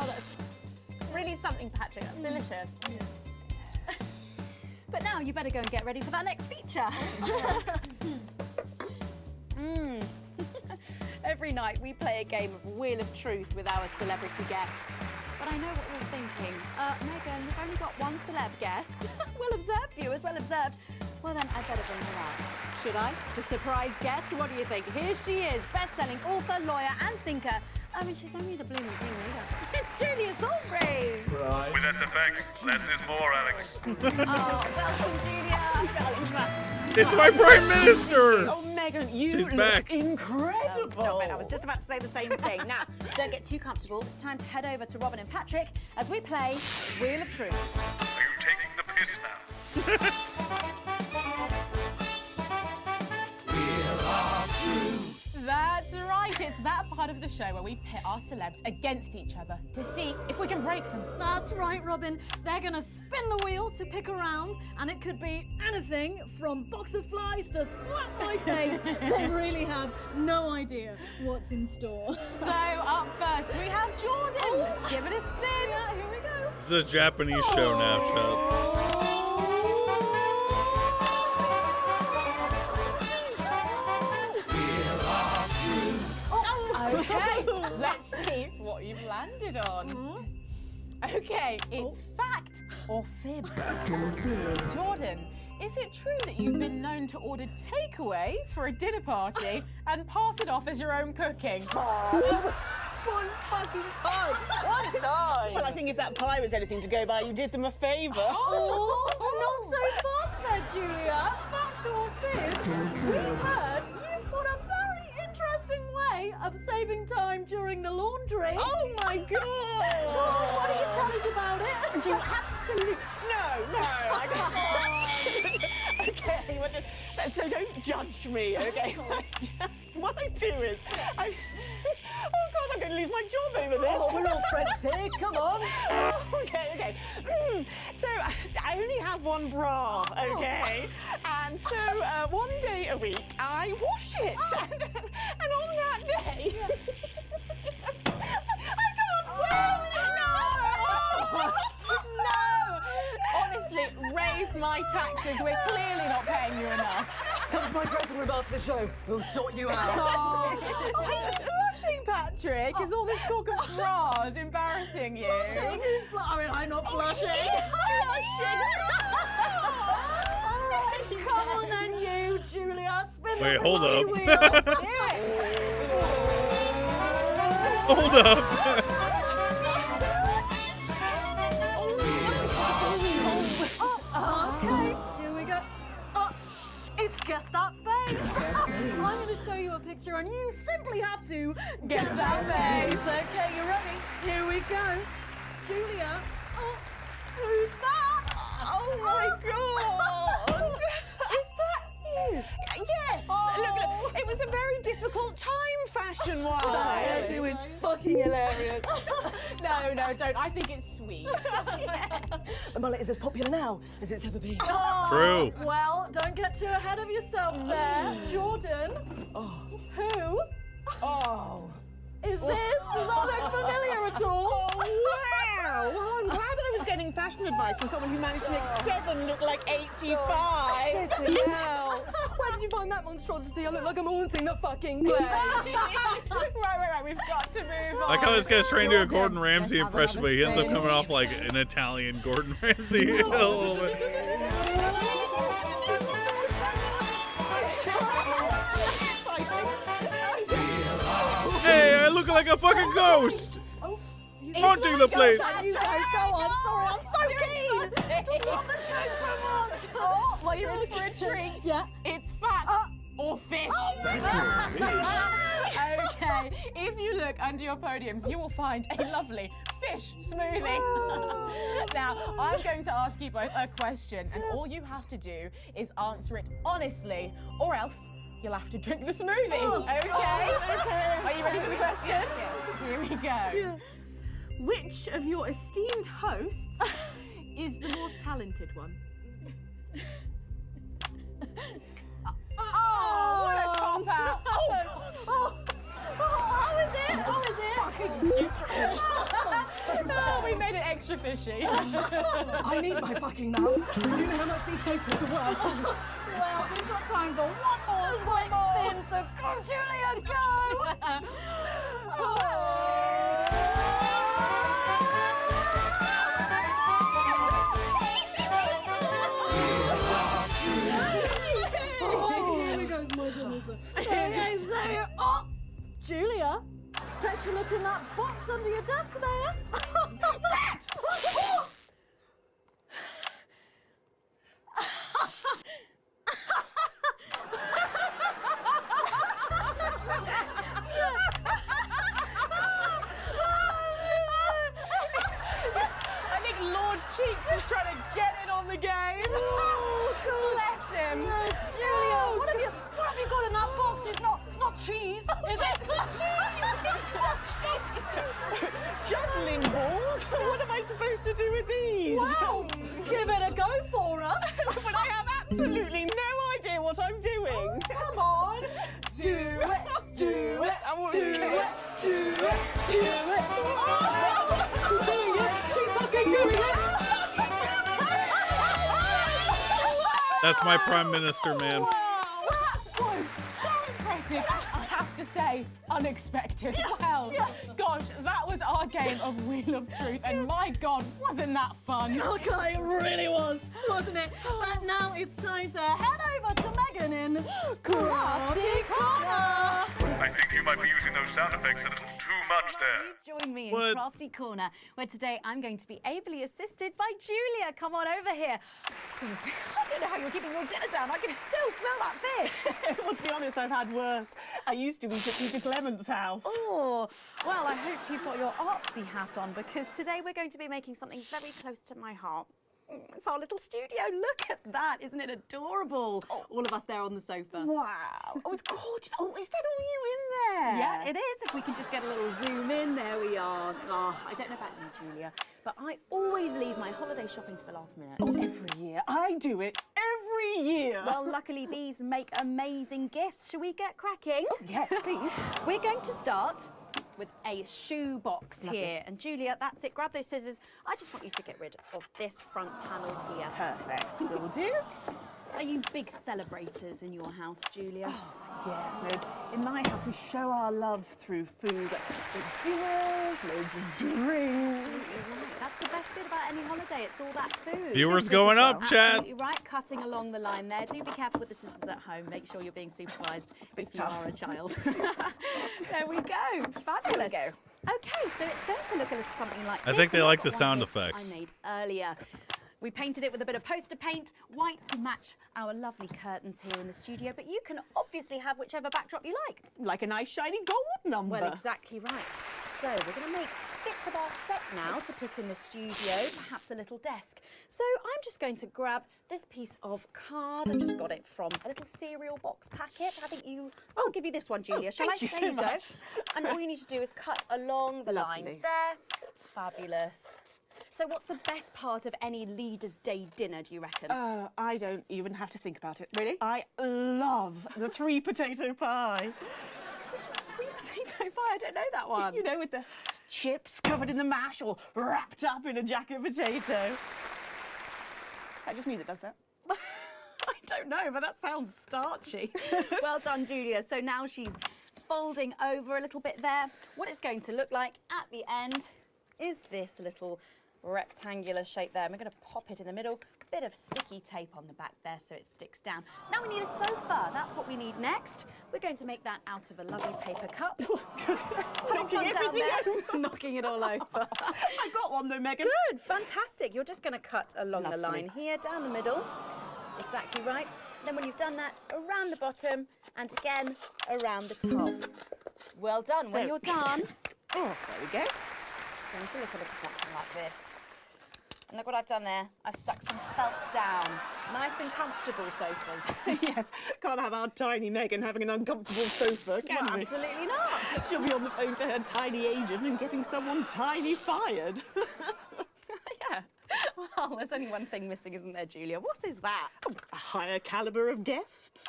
Oh, that's really something, Patrick. That's delicious. But now you better go and get ready for that next feature. Every night we play a game of Wheel of Truth with our celebrity guests. But I know what you're thinking. Megan, we've only got one celeb guest. Well observed, viewers, well observed. Well then, I'd better bring her out. Should I? The surprise guest? What do you think? Here she is, best-selling author, lawyer and thinker. I mean, she's only the blooming team leader. It's Julia Thornbury. Right. With SFX, less is more, Alex. Welcome, Julia. It's my Prime Minister! Oh, Megan, you She's look back. incredible. Stop it. I was just about to say the same thing. Now, don't get too comfortable. It's time to head over to Robin and Patrick as we play Wheel of Truth. Are you taking the piss now? That's right. It's that part of the show where we pit our celebs against each other to see if we can break them. That's right, Robin. They're going to spin the wheel to pick a round, and it could be anything from box of flies to slap my face. They really have no idea what's in store. So up first we have Jordan. Let's give it a spin. Here we go. This is a Japanese show now, Chubb. Okay, let's see what you've landed on. Okay, it's fact or fib. Fact or fib? Jordan, is it true that you've been known to order takeaway for a dinner party and pass it off as your own cooking? It's one fucking time. One time. Well, I think if that pie was anything to go by, you did them a favour. Oh, not so fast there, Julia. Fact or fib? We've heard you've got a very interesting way of saving time during the laundry. Oh my God! Why don't you tell us about it? You absolutely no, I can't. Okay, so don't judge me, okay? What I do is, oh God, I'm going to lose my job over this. Oh, we're all friends here. Come on. Okay. So I only have one bra, okay? And so one day a week I wash it, and on that day I can't wear it. No! Honestly, raise my taxes. We're clearly not paying you enough. Come to my dressing room after the show. We'll sort you out. Are you blushing, Patrick? Is all this talk of bras embarrassing you? Blushing? I mean, I'm not blushing. Come on then, you, Julia. Spin Wait, the hold bloody up. wheel. Hold up. Okay, here we go. It's Guess That Face. I'm going to show you a picture and you simply have to Guess that face. Okay, you ready? Here we go. Julia. Oh, who's that? Oh my God! Is that you? Yes. Look, it was a very difficult time fashion-wise. That hairdo is fucking hilarious. No, don't. I think it's sweet. The mullet is as popular now as it's ever been. True. Well, don't get too ahead of yourself there. Jordan. Who is this? Does that look familiar at all? Oh, wow! Well, I'm glad I was getting fashion advice from someone who managed to make 7 look like 85. Hell. Where did you find that monstrosity? I look like I'm haunting the fucking place. Right. We've got to move on. I like how this guy's trying to do a Gordon Ramsay impression, but he ends up coming off like an Italian Gordon Ramsay a little bit. Hey, I look like a fucking ghost! Haunting the place! You go on. Sorry, I'm so keen. Let's go so much. Oh, well, you're in for a treat. Yeah. It's fact or fish. Okay, if you look under your podiums, you will find a lovely fish smoothie. Now, I'm going to ask you both a question, and all you have to do is answer it honestly, or else you'll have to drink the smoothie. Okay? Are you ready for the question? Yes. Here we go. Yeah. Which of your esteemed hosts is the more talented one? Oh, what a cop out! How is it? Fucking neutral. extra fishy. I need my fucking mouth. Do you know how much these taste buds are worth? Well, we've got time for one more quick spin, so go, Julia, go! Here we go, my goodness. Okay, so, Julia, take a look in that box under your desk there. I think Lord Cheeks is trying to get in on the game. Bless him. Julia, what have you got in that box? It's not cheese, is it? Juggling balls? What am I supposed to do with these? Wow, give it a go for us. But I have absolutely no idea what I'm doing. Come on, do it, do it, I want do to it, do it. do it, do it. Oh, she's doing it. She's fucking doing it. That's my prime minister, man. Wow, that was so impressive. I have to say, unexpected. Well, gosh, that was our game of Wheel of Truth, and my God, wasn't that fun? Okay, it really was, wasn't it? But now it's time to head over to Megan in Crafty Corner. I think you might be using those sound effects a little too much there. Join me in What? Crafty Corner, where today I'm going to be ably assisted by Julia. Come on over here. Goodness me, I don't know how you're keeping your dinner down. I can still smell that fish. Well, to be honest, I've had worse. I used to eat at Peter Clement's house. Oh, well, I hope you've got your artsy hat on, because today we're going to be making something very close to my heart. It's our little studio. Look at that. Isn't it adorable? All of us there on the sofa. Wow. Oh, it's gorgeous. Oh, is that all you in there? Yeah, it is. If we can just get a little zoom in, there we are. Oh, I don't know about you, Julia, but I always leave my holiday shopping to the last minute. Oh, every year. I do it every year. Well, luckily these make amazing gifts. Shall we get cracking? yes, please. We're going to start with a shoe box here. And Julia, that's it. Grab those scissors. I just want you to get rid of this front panel here. Perfect. Will do. Are you big celebrators in your house, Julia? Yes, no. In my house, we show our love through food. Big dinners, loads of drinks. Right. That's the best bit about any holiday. It's all that food. Viewers going up, Chad. Absolutely right. Cutting along the line there. Do be careful with the scissors at home. Make sure you're being supervised if you tough. are a child. There we go. Fabulous. There we Okay, so it's going to look a little something like this. I think they And like I've the got sound one here effects. I made earlier. We painted it with a bit of poster paint, white to match our lovely curtains here in the studio, but you can obviously have whichever backdrop you like. Like a nice shiny gold number. Well, exactly right. So we're going to make bits of our set now to put in the studio, perhaps a little desk. So I'm just going to grab this piece of card. I just got it from a little cereal box packet. I think I'll give you this one, Julia. Shall thank I? you There so you much. go. And all you need to do is cut along the lines Lovely. there. Fabulous. So what's the best part of any Leaders' Day dinner, do you reckon? I don't even have to think about it. Really? I love the 3 potato pie. Sweet potato pie, I don't know that one. You know, with the chips covered in the mash or wrapped up in a jacket potato. That just means it does that. I don't know, but that sounds starchy. Well done, Julia. So now she's folding over a little bit there. What it's going to look like at the end is this little rectangular shape there. And we're going to pop it in the middle. Bit of sticky tape on the back there so it sticks down. Now we need a sofa. That's what we need next. We're going to make that out of a lovely paper cup. Knocking One down everything there, over. knocking it all over. I got one though, Megan. Good, fantastic. You're just going to cut along the Lovely. line here, down the middle. Exactly right. Then when you've done that, around the bottom and again around the top. Well done. When There- you're done, Oh, there we go. it's going to look a little something like this. And look what I've done there. I've stuck some felt down. Nice and comfortable sofas. Yes, can't have our tiny Megan having an uncomfortable sofa, can Well, we? absolutely not. She'll be on the phone to her tiny agent and getting someone tiny fired. Yeah. Well, there's only one thing missing, isn't there, Julia? What is that? A higher calibre of guests.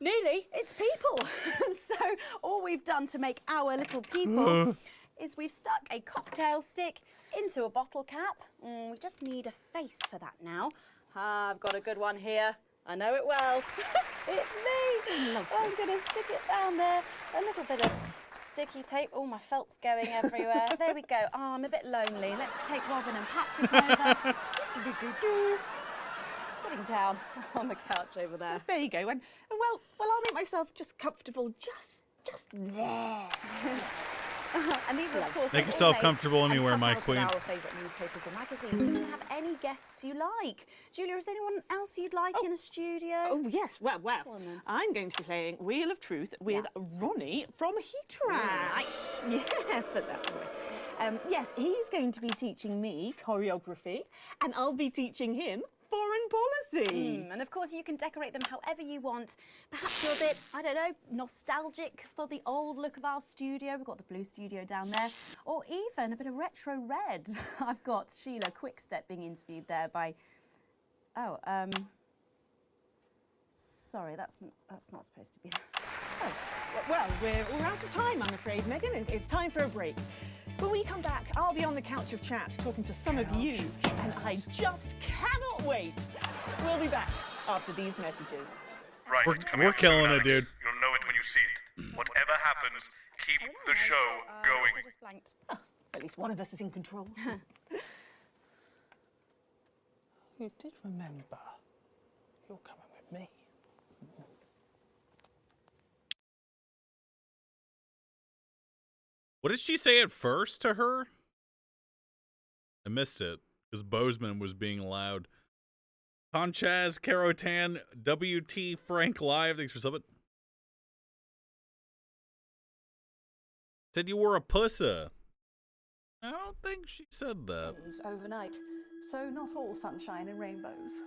Nearly. It's people. So all we've done to make our little people is we've stuck a cocktail stick into a bottle cap. We just need a face for that now. I've got a good one here. I know it well. It's me. I'm going to stick it down there. A little bit of sticky tape. Oh, my felt's going everywhere. There we go. Oh, I'm a bit lonely. Let's take Robin and Patrick over. Sitting down on the couch over there. There you go. And well, I'll make myself just comfortable just there. And these are, of course, Make yourself comfortable anywhere, my queen. Our favourite newspapers or magazines. You can have any guests you like. Julia, is there anyone else you'd like in a studio? Oh, yes. Well, on then. I'm going to be playing Wheel of Truth with Ronnie from Heatran. Nice. Yes, put that away. Yes, he's going to be teaching me choreography, and I'll be teaching him foreign policy. And of course, you can decorate them however you want. Perhaps you're a bit, I don't know, nostalgic for the old look of our studio. We've got the blue studio down there. Or even a bit of retro red. I've got Sheila Quickstep being interviewed there by... Oh, sorry, that's not supposed to be... Oh, well, we're out of time, I'm afraid, Megan. It's time for a break. When we come back, I'll be on the couch of chat talking to some of you, and I just cannot wait. We'll be back after these messages. Right, We're killing it, Alex. dude. You'll know it when you see it. Whatever happens, keep the show going. I just blanked. Oh, at least one of us is in control. You did remember. You're coming with me. What did she say at first to her? I missed it because Bozeman was being loud. Conchaz, Carotan, WT, Frank Live. Thanks for subbing. Said you were a pussa. I don't think she said that. Overnight, so not all sunshine and rainbows.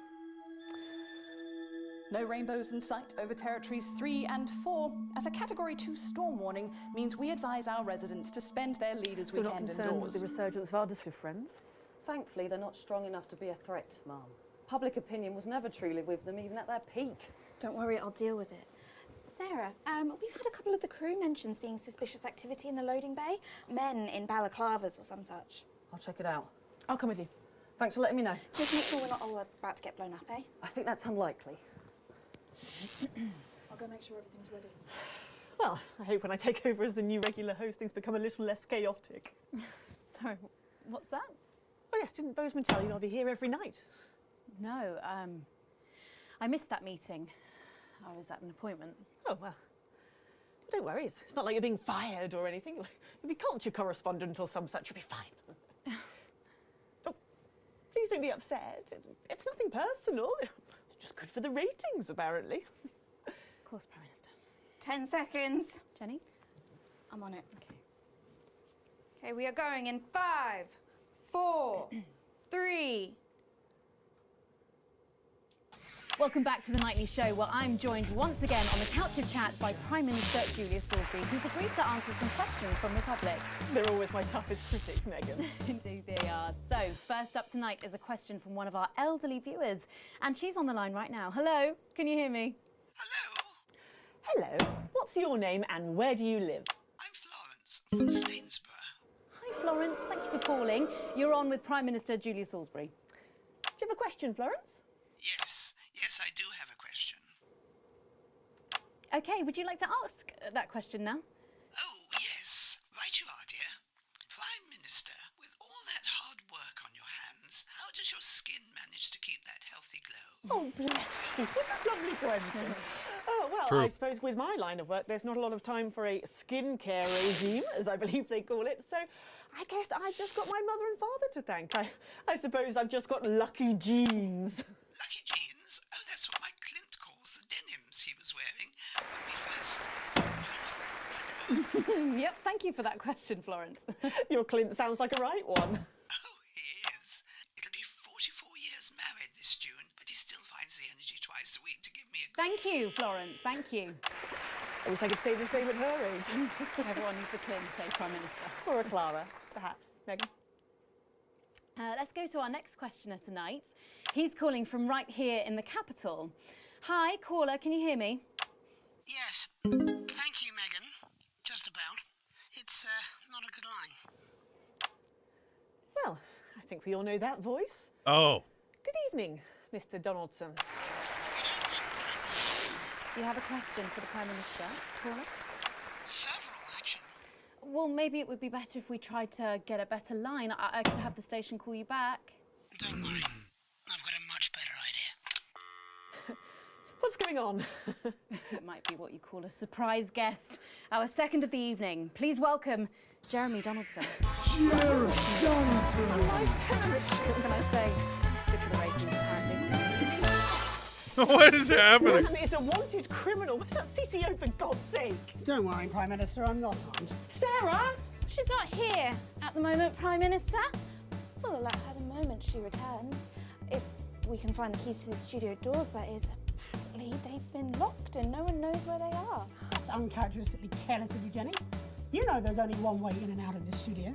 No rainbows in sight over territories 3 and 4, as a Category 2 storm warning means we advise our residents to spend their leaders' weekend indoors. The resurgence of others with friends? Thankfully, they're not strong enough to be a threat, Mum. Public opinion was never truly with them, even at their peak. Don't worry, I'll deal with it. Sarah, we've had a couple of the crew mention seeing suspicious activity in the loading bay. Men in balaclavas or some such. I'll check it out. I'll come with you. Thanks for letting me know. Just make sure we're not all about to get blown up, eh? I think that's unlikely. I'll go make sure everything's ready. Well, I hope when I take over as the new regular host, things become a little less chaotic. Sorry, what's that? Oh yes, didn't Bozeman tell you I'll be here every night? No, I missed that meeting. I was at an appointment. Oh, well, don't worry. It's not like you're being fired or anything. You'll be culture correspondent or some such. You'll be fine. Oh, please don't be upset. It's nothing personal. It's just good for the ratings, apparently. Of course, Prime Minister. 10 seconds. Jenny? I'm on it. Okay, we are going in 5, 4, 3. Welcome back to the Nightly Show, where I'm joined once again on the couch of chat by Prime Minister Julia Salisbury, who's agreed to answer some questions from the public. They're always my toughest critics, Megan. Indeed they are. So, first up tonight is a question from one of our elderly viewers, and she's on the line right now. Hello, can you hear me? Hello. What's your name and where do you live? I'm Florence from Stainsborough. Hi, Florence. Thank you for calling. You're on with Prime Minister Julia Salisbury. Do you have a question, Florence? Yes, I do have a question. OK, would you like to ask that question now? Oh, yes. Right you are, dear. Prime Minister, with all that hard work on your hands, how does your skin manage to keep that healthy glow? Oh, bless you. What a lovely question. Oh, well, True. I suppose with my line of work, there's not a lot of time for a skincare regime, as I believe they call it. So I guess I've just got my mother and father to thank. I suppose I've just got lucky genes. Lucky jeans? Oh, that's what my Clint calls the denims he was wearing when we first... Yep, thank you for that question, Florence. Your Clint sounds like a right one. Oh, he is. It'll be 44 years married this June, but he still finds the energy twice a week to give me a... Thank you, Florence. Thank you. I wish I could say the same at her age. Everyone needs a Clint, eh, Prime Minister? Or a Clara, perhaps. Megan? Let's go to our next questioner tonight. He's calling from right here in the capital. Hi, caller, can you hear me? Yes. Thank you, Megan. Just about. It's not a good line. think we all know that voice. Oh. Good evening, Mr. Donaldson. Do you have a question for the Prime Minister, caller? Several, actually. Well, maybe it would be better if we tried to get a better line. I could have the station call you back. Don't worry. I've got a much better idea. What's going on? It might be what you call a surprise guest. Our second of the evening. Please welcome Jeremy Donaldson. Jeremy Donaldson! On live television. What can I say? It's good for the ratings, apparently. What is happening? Jeremy is a wanted criminal. Where's that CCO, for God's sake? Don't worry, Prime Minister, I'm not harmed. Sarah? She's not here at the moment, Prime Minister. We'll allow her the moment she returns. If we can find the keys to the studio doors, that is. Apparently, they've been locked and no one knows where they are. That's uncharacteristically careless of you, Jenny. You know there's only one way in and out of this studio.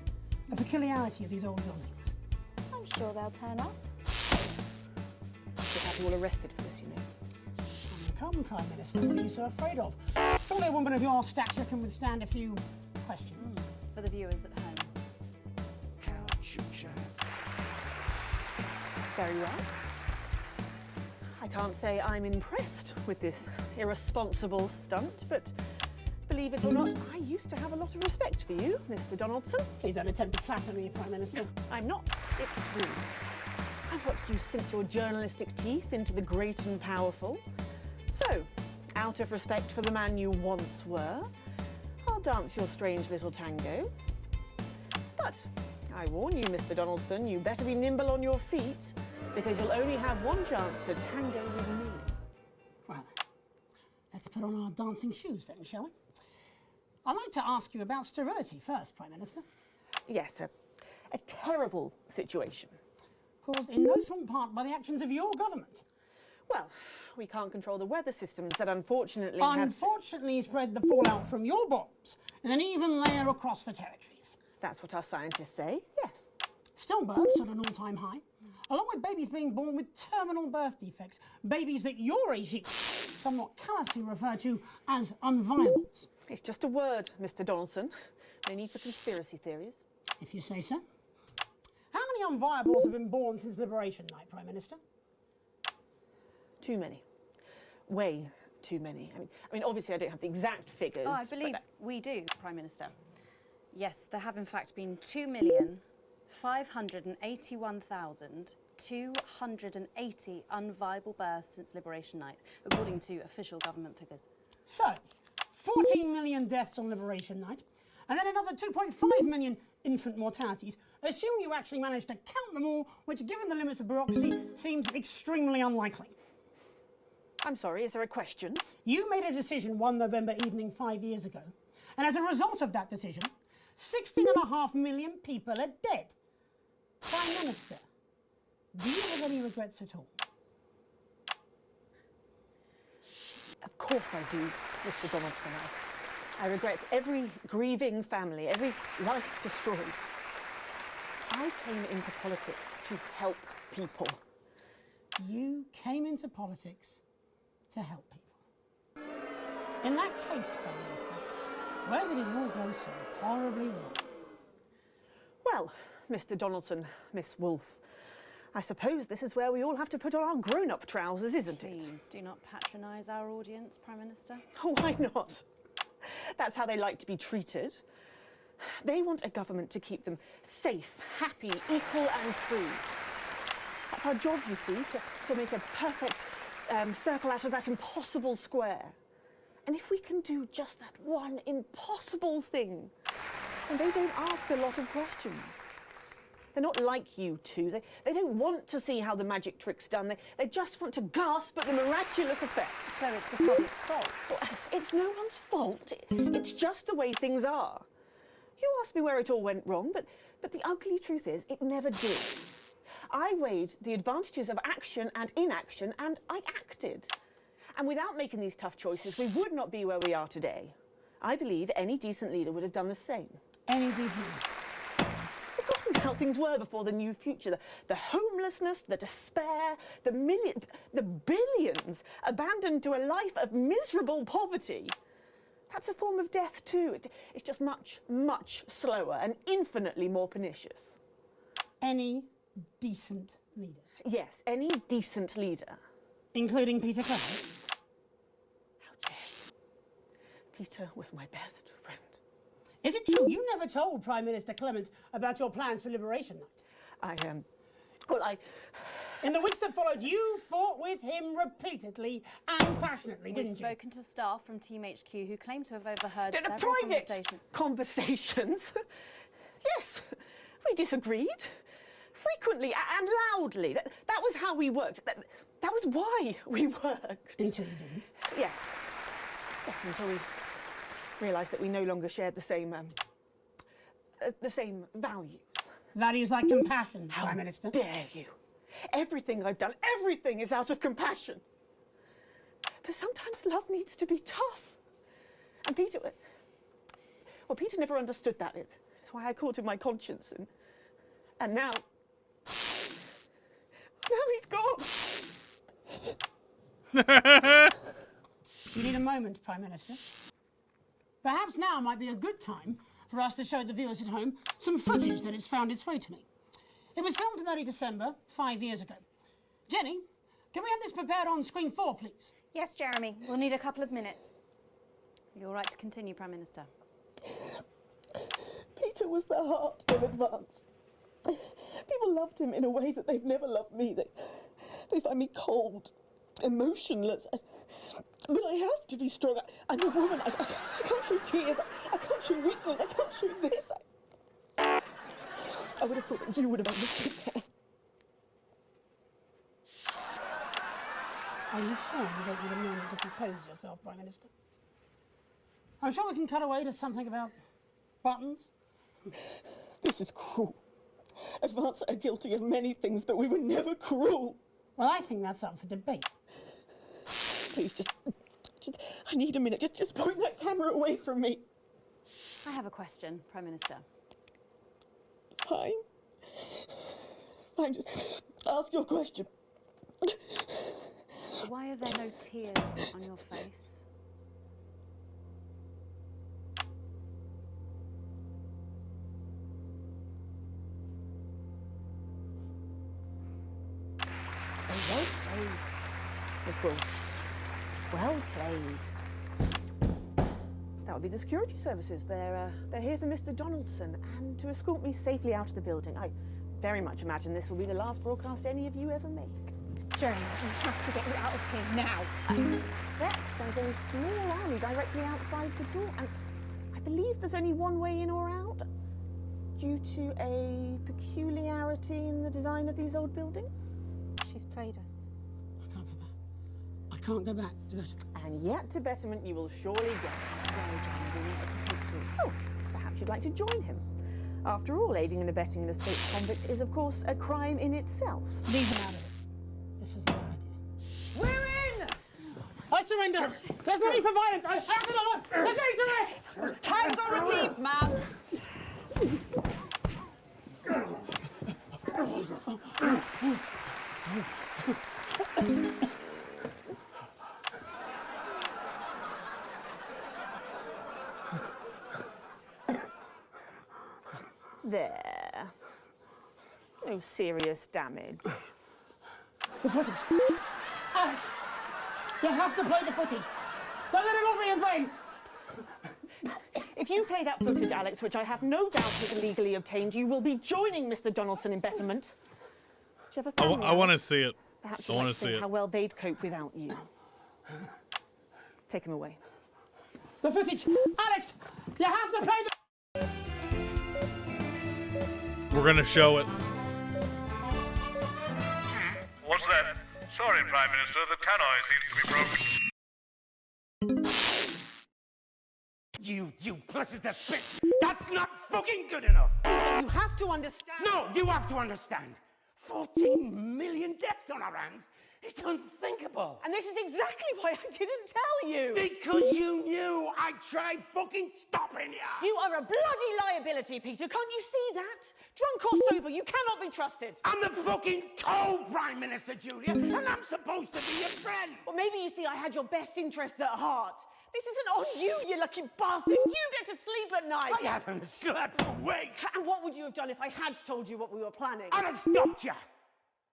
The peculiarity of these old buildings. I'm sure they'll turn up. Should have you all arrested for this, you know. Come, Prime Minister, what are you so afraid of? Surely a woman of your stature can withstand a few questions. For the viewers at home. Very well. I can't say I'm impressed with this irresponsible stunt, but believe it or not, I used to have a lot of respect for you, Mr. Donaldson. Please don't attempt to flatter me, Prime Minister. I'm not. It's true. I've watched you sink your journalistic teeth into the great and powerful. So, out of respect for the man you once were, I'll dance your strange little tango. But I warn you, Mr. Donaldson, you better be nimble on your feet, because you'll only have one chance to tango with me. Well, let's put on our dancing shoes then, shall we? I'd like to ask you about sterility first, Prime Minister. Yes, a terrible situation. Caused in no small part by the actions of your government. Well, we can't control the weather systems that unfortunately Unfortunately spread the fallout from your bombs in an even layer across the territories. That's what our scientists say, yes. Stillbirths at an all-time high, along with babies being born with terminal birth defects, babies that your regime somewhat callously refer to as unviables. It's just a word, Mr. Donaldson. No need for conspiracy theories. If you say so. How many unviables have been born since Liberation Night, Prime Minister? Too many. Way too many. I mean, obviously I don't have the exact figures. Oh, I believe we do, Prime Minister. Yes, there have in fact been 2,581,280 unviable births since Liberation Night, according to official government figures. So, 14 million deaths on Liberation Night, and then another 2.5 million infant mortalities. Assume you actually managed to count them all, which, given the limits of bureaucracy, seems extremely unlikely. I'm sorry, is there a question? You made a decision one November evening 5 years ago, and as a result of that decision, 16.5 million people are dead. Prime Minister, do you have any regrets at all? Of course I do, Mr. Donaldson. I regret every grieving family, every life destroyed. I came into politics to help people. You came into politics to help people. In that case, Prime Minister, where did it all go so horribly wrong? Well, Mr. Donaldson, Miss Wolfe, I suppose this is where we all have to put on our grown-up trousers, isn't it? Please do not patronise our audience, Prime Minister. Why not? That's how they like to be treated. They want a government to keep them safe, happy, equal and free. That's our job, you see, to make a perfect circle out of that impossible square. And if we can do just that one impossible thing, then they don't ask a lot of questions. They're not like you two. They don't want to see how the magic trick's done. They just want to gasp at the miraculous effect. So it's the public's fault? Well, it's no one's fault. It's just the way things are. You asked me where it all went wrong, but the ugly truth is it never did. I weighed the advantages of action and inaction, and I acted. And without making these tough choices, we would not be where we are today. I believe any decent leader would have done the same. Any decent leader? Forgotten how things were before the new future. The homelessness, the despair, the billions abandoned to a life of miserable poverty. That's a form of death too. It's just much, much slower and infinitely more pernicious. Any decent leader? Yes, any decent leader. Including Peter Clement? How dare you? Peter was my best friend. Is it true you never told Prime Minister Clement about your plans for Liberation Night? In the weeks that followed, you fought with him repeatedly and passionately, didn't you? We've spoken to staff from Team HQ who claim to have overheard The several private conversations? Yes, we disagreed. Frequently and loudly. That was how we worked. That was why we worked. Until you didn't? Yes. Yes, until we realised that we no longer shared the same values. Values like compassion, Prime Minister. How dare you? Everything I've done, everything is out of compassion. But sometimes love needs to be tough. And Peter never understood that. It's why I called him my conscience. And now he's gone. You need a moment, Prime Minister. Perhaps now might be a good time for us to show the viewers at home some footage that has found its way to me. It was filmed in early December, 5 years ago. Jenny, can we have this prepared on screen 4, please? Yes, Jeremy. We'll need a couple of minutes. You're all right to continue, Prime Minister. Peter was the heart of Advance. People loved him in a way that they've never loved me. They find me cold, emotionless. But I have to be strong. I'm a woman. I can't show tears. I can't show weakness. I can't show this. I would have thought that you would have understood that. Are you sure you don't need a moment to compose yourself, Prime Minister? I'm sure we can cut away to something about buttons. This is cruel. Advance are guilty of many things, but we were never cruel. Well, I think that's up for debate. Please, just I need a minute. Just point that camera away from me. I have a question, Prime Minister. Fine. Fine, just ask your question. Why are there no tears on your face? Well played, Miss Wolf. Well played. That would be the security services. They're here for Mr. Donaldson and to escort me safely out of the building. I very much imagine this will be the last broadcast any of you ever make. Jeremy, we have to get you out of here now. Except there's a small alley directly outside the door, and I believe there's only one way in or out, due to a peculiarity in the design of these old buildings. She's played us. I can't go back to betterment. And yet to betterment you will surely get. Very Jeremy, I can take you. Oh, perhaps you'd like to join him. After all, aiding and abetting an escaped convict is, of course, a crime in itself. Leave him out of it. This was my idea. We're in! I surrender! There's no need for violence! I have it on! There's no need to rest! Tango received, ma'am! There. No serious damage. The footage. Alex, you have to play the footage. Don't let it all be in vain. If you play that footage, Alex, which I have no doubt is illegally obtained, you will be joining Mr. Donaldson in betterment. Do you have a family? I want to see it. Perhaps I you'd want like to to see think it. how well they'd cope without you. Take him away. The footage. Alex, you have to play the... We're gonna show it. What's that? Sorry, Prime Minister, the tannoy seems to be broken. You pluses the spit. That's not fucking good enough. You have to understand. No, you have to understand. 14 million deaths on our hands. It's unthinkable. And this is exactly why I didn't tell you. Because you knew I tried fucking stopping you. You are a bloody liability, Peter. Can't you see that? Drunk or sober, you cannot be trusted. I'm the fucking co-Prime Minister, Julia, and I'm supposed to be your friend. Well, maybe you see I had your best interests at heart. This isn't on you, you lucky bastard. You get to sleep at night. I haven't slept for weeks. And what would you have done if I had told you what we were planning? I'd have stopped you.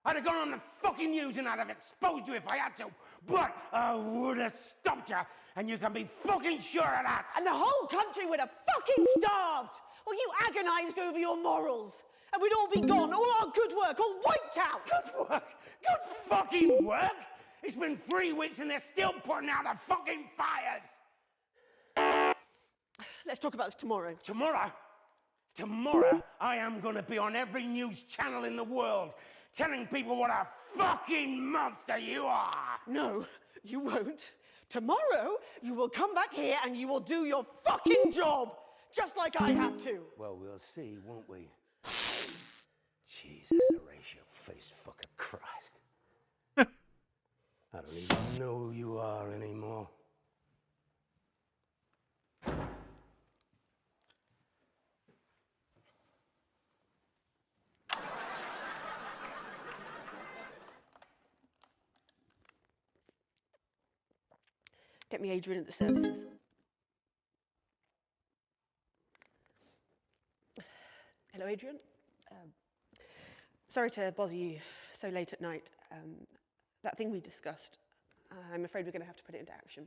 I'd have gone on the fucking news and I'd have exposed you if I had to. But I would have stopped you, and you can be fucking sure of that. And the whole country would have fucking starved. Well, you agonised over your morals. And we'd all be gone, all our good work, all wiped out. Good work? Good fucking work? It's been 3 weeks and they're still putting out the fucking fires. Let's talk about this tomorrow. Tomorrow? Tomorrow, I am going to be on every news channel in the world telling people what a fucking monster you are. No, you won't. Tomorrow, you will come back here and you will do your fucking job, just like I have to. Well, we'll see, won't we? Jesus, Horatio, face fucker Christ. I don't even know who you are anymore. Get me Adrian at the services. Hello, Adrian. Sorry to bother you so late at night. That thing we discussed, I'm afraid we're going to have to put it into action.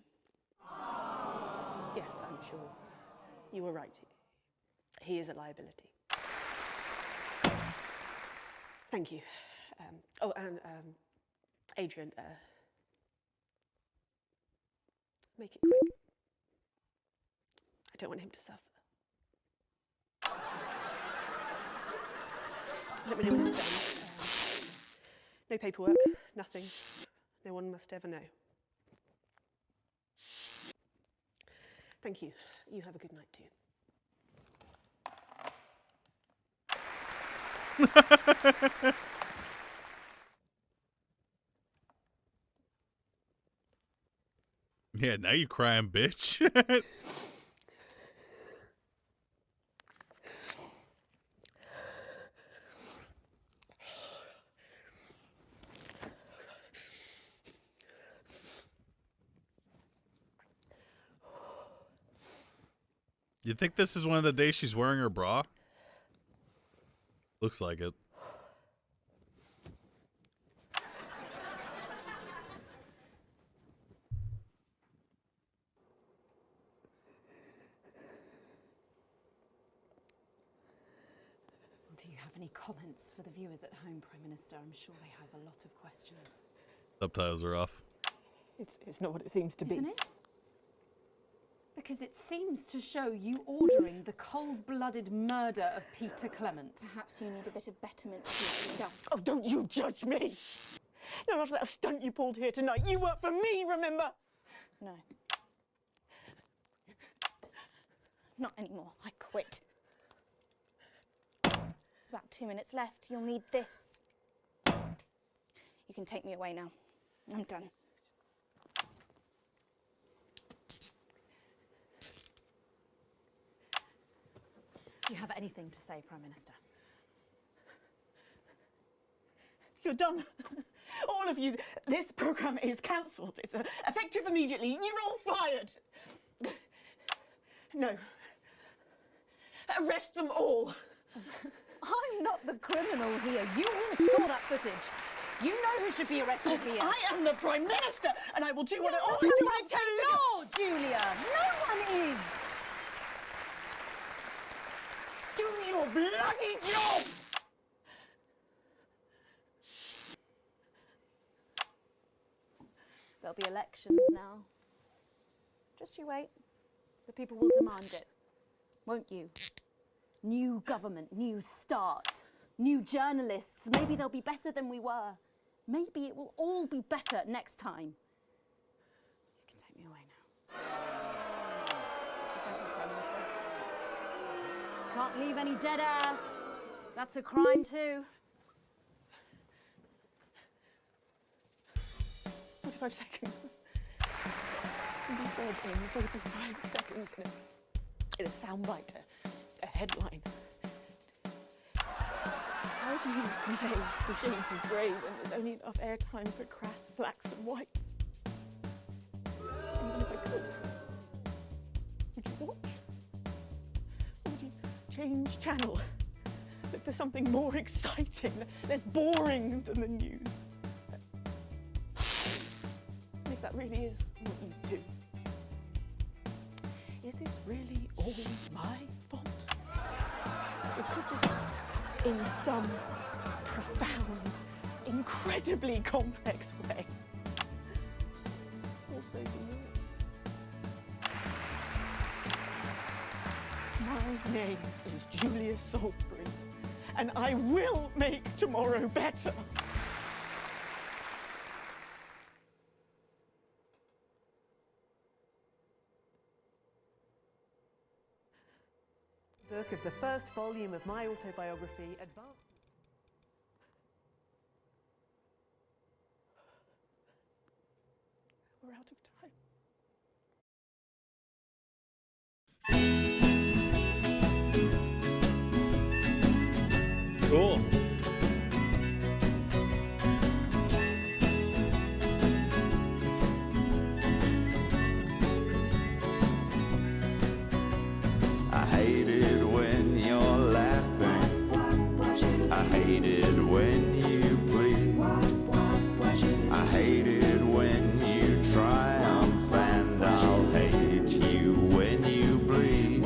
Yes, I'm sure. You were right. He is a liability. Thank you. Adrian, make it quick. I don't want him to suffer. Let me know when it's done. No paperwork, nothing. No one must ever know. Thank you. You have a good night too. Yeah, now you crying, bitch. You think this is one of the days she's wearing her bra? Looks like it. Do you have any comments for the viewers at home, Prime Minister? I'm sure they have a lot of questions. Subtitles are off. It's not what it seems to be. Isn't it? Because it seems to show you ordering the cold-blooded murder of Peter Clement. Perhaps you need a bit of betterment to yourself. Oh, don't you judge me! No, after that stunt you pulled here tonight, you work for me, remember? No. Not anymore. I quit. There's about 2 minutes left. You'll need this. You can take me away now. I'm done. Do you have anything to say, Prime Minister? You're done. All of you. This programme is cancelled. It's effective immediately. You're all fired. No. Arrest them all. I'm not the criminal here. You all saw that footage. You know who should be arrested here. I am the Prime Minister, and I will do what I tell you. Julia. No one is. Do your bloody job! There'll be elections now. Just you wait. The people will demand it. Won't you? New government, new start, new journalists. Maybe they'll be better than we were. Maybe it will all be better next time. You can take me away now. Can't leave any dead air. That's a crime too. 45 seconds. Can be said in 45 seconds in a soundbite, a headline. How do you convey the shades of grey when there's only enough airtime for crass blacks and whites? Even if I could, change channel. Look for something more exciting, less boring than the news. And if that really is what you do, is this really all my fault? Or could this, in some profound, incredibly complex way, also be yours? My name is Julia Salisbury, and I will make tomorrow better. Book of the first volume of my autobiography, Advanced. We're out of time. Cool. I hate it when you're laughing. I hate it when you bleed. I hate it when you triumph, and I'll hate you when you bleed.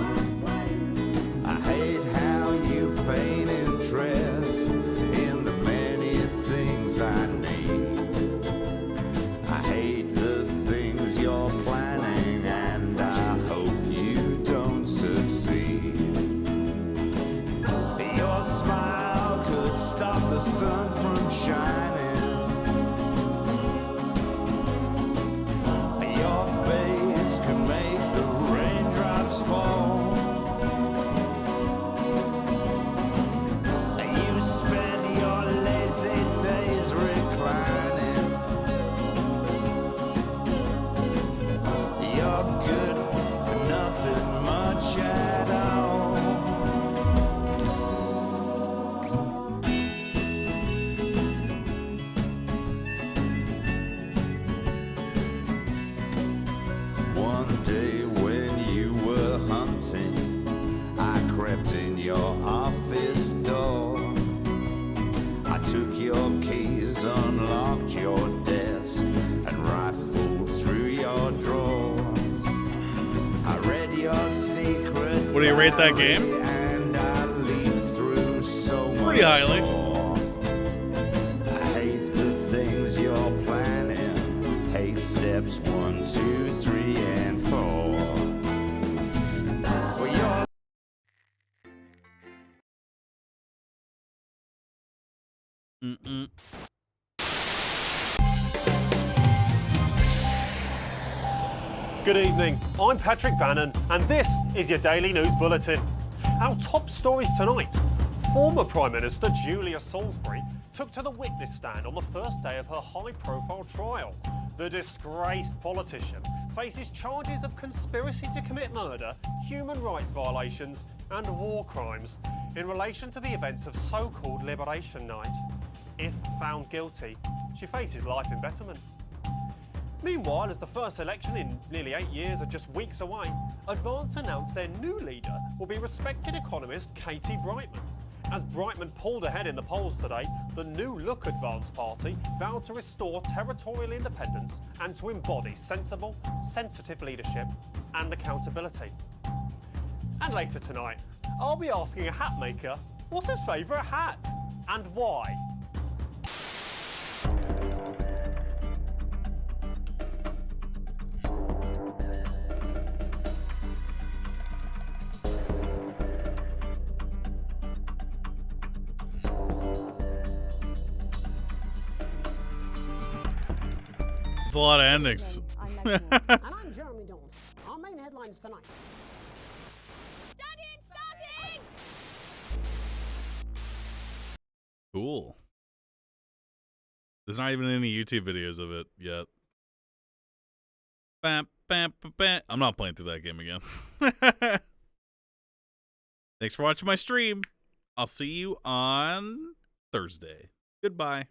I hate how you feign interest in the many things I need. I hate the things you're planning, and I hope you don't succeed. Your smile could stop the sun from shining. Your face could make the raindrops fall. You spend your lazy days reclining. You're good for nothing much at all. One day when you were hunting, I crept in your office door. I took your keys, unlocked your desk, and rifled through your drawers. I read your secret. What do you rate that game? And I leafed through so much Pretty highly. more. I hate the things you're planning. Hate steps 1, 2, 3, and 4. Well, you're Mm-mm. Good evening, I'm Patrick Bannon, and this is your Daily News Bulletin. Our top stories tonight. Former Prime Minister Julia Salisbury took to the witness stand on the first day of her high-profile trial. The disgraced politician faces charges of conspiracy to commit murder, human rights violations and war crimes in relation to the events of so-called Liberation Night. If found guilty, she faces life imprisonment. Meanwhile, as the first election in nearly 8 years are just weeks away, Advance announced their new leader will be respected economist Katie Brightman. As Brightman pulled ahead in the polls today, the New Look Advance Party vowed to restore territorial independence and to embody sensible, sensitive leadership and accountability. And later tonight, I'll be asking a hat maker what's his favourite hat and why. It's a lot of endings. And I'm Jeremy Dawes. Our main headlines tonight. Cool. There's not even any YouTube videos of it yet. Bam, bam, bam, bam. I'm not playing through that game again. Thanks for watching my stream. I'll see you on Thursday. Goodbye.